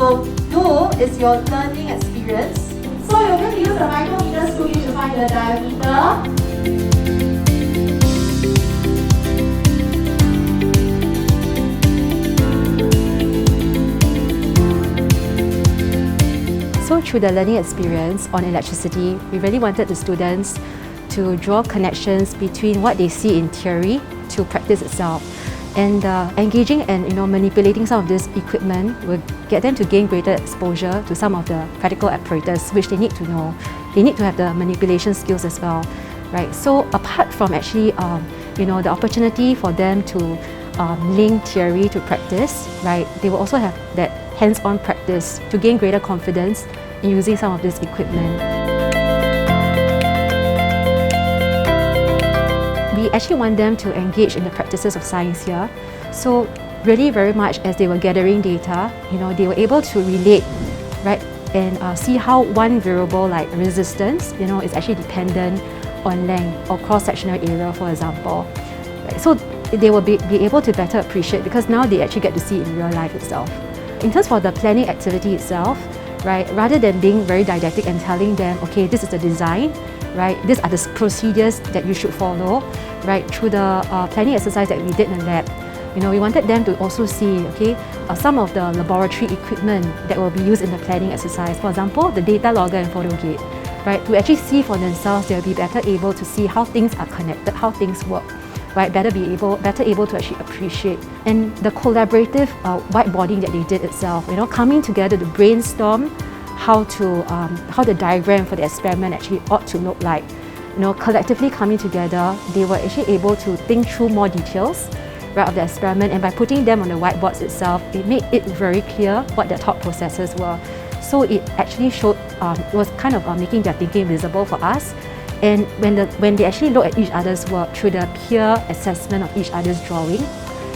to do is your learning experience. So you're going to use the micrometer screw to find the diameter. So through the learning experience on electricity, we really wanted the students to draw connections between what they see in theory to practice itself. And engaging and manipulating some of this equipment will get them to gain greater exposure to some of the practical apparatus which they need to know. They need to have the manipulation skills as well, right? So apart from actually the opportunity for them to link theory to practice, right? They will also have that hands-on practice to gain greater confidence in using some of this equipment. We actually want them to engage in the practices of science here. So really very much as they were gathering data, they were able to relate, right? And see how one variable like resistance, is actually dependent on length or cross-sectional area, for example. Right? So they will be able to better appreciate because now they actually get to see it in real life itself. In terms of the planning activity itself, right, rather than being very didactic and telling them, okay, this is the design, right, these are the procedures that you should follow, right, through the planning exercise that we did in the lab, we wanted them to also see, okay, some of the laboratory equipment that will be used in the planning exercise. For example, the data logger and photo gate, right, to actually see for themselves, they'll be better able to see how things are connected, how things work. Right, better able to actually appreciate. And the collaborative whiteboarding that they did itself, coming together to brainstorm how the diagram for the experiment actually ought to look like. Collectively coming together, they were actually able to think through more details, right, of the experiment, and by putting them on the whiteboards itself, it made it very clear what their thought processes were. So it actually showed, it was kind of making their thinking visible for us. And when they actually look at each other's work through the peer assessment of each other's drawing,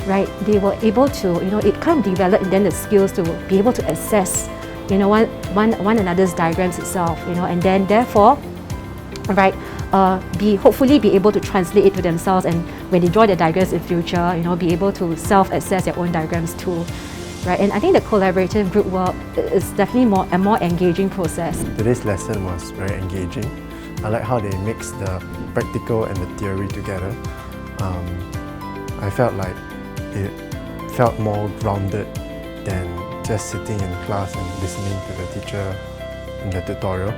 right, they were able to, it kind of developed in them the skills to be able to assess, one another's diagrams itself, and then therefore, right, hopefully be able to translate it to themselves, and when they draw their diagrams in future, be able to self-assess their own diagrams too. Right, and I think the collaborative group work is definitely a more engaging process. Today's lesson was very engaging. I like how they mix the practical and the theory together. I felt like it felt more grounded than just sitting in class and listening to the teacher in the tutorial.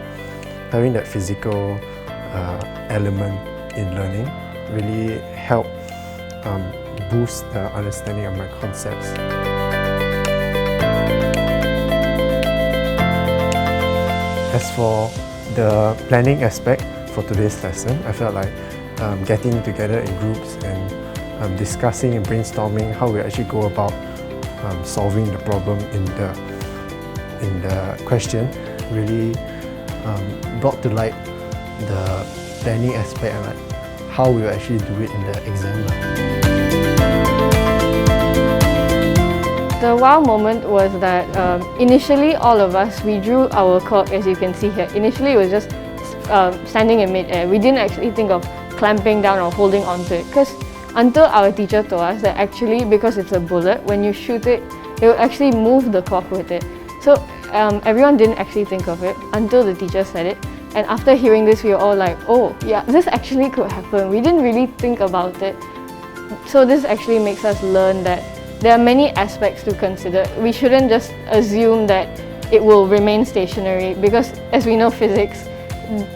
Having that physical element in learning really helped boost the understanding of my concepts. As for the planning aspect for today's lesson, I felt like getting together in groups and discussing and brainstorming how we actually go about solving the problem in the question really brought to light the planning aspect and like how we will actually do it in the exam. The wow moment was that initially all of us, we drew our cork, as you can see here. Initially it was just standing in mid-air. We didn't actually think of clamping down or holding onto it, because until our teacher told us that actually because it's a bullet, when you shoot it, it will actually move the cork with it. So everyone didn't actually think of it until the teacher said it. And after hearing this, we were all like, oh yeah, this actually could happen. We didn't really think about it. So this actually makes us learn that there are many aspects to consider. We shouldn't just assume that it will remain stationary, because as we know physics,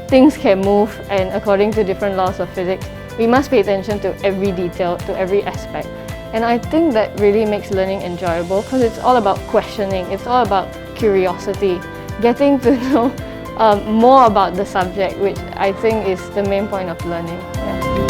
things can move, and according to different laws of physics, we must pay attention to every detail, to every aspect. And I think that really makes learning enjoyable, because it's all about questioning, it's all about curiosity, getting to know more about the subject, which I think is the main point of learning. Yeah.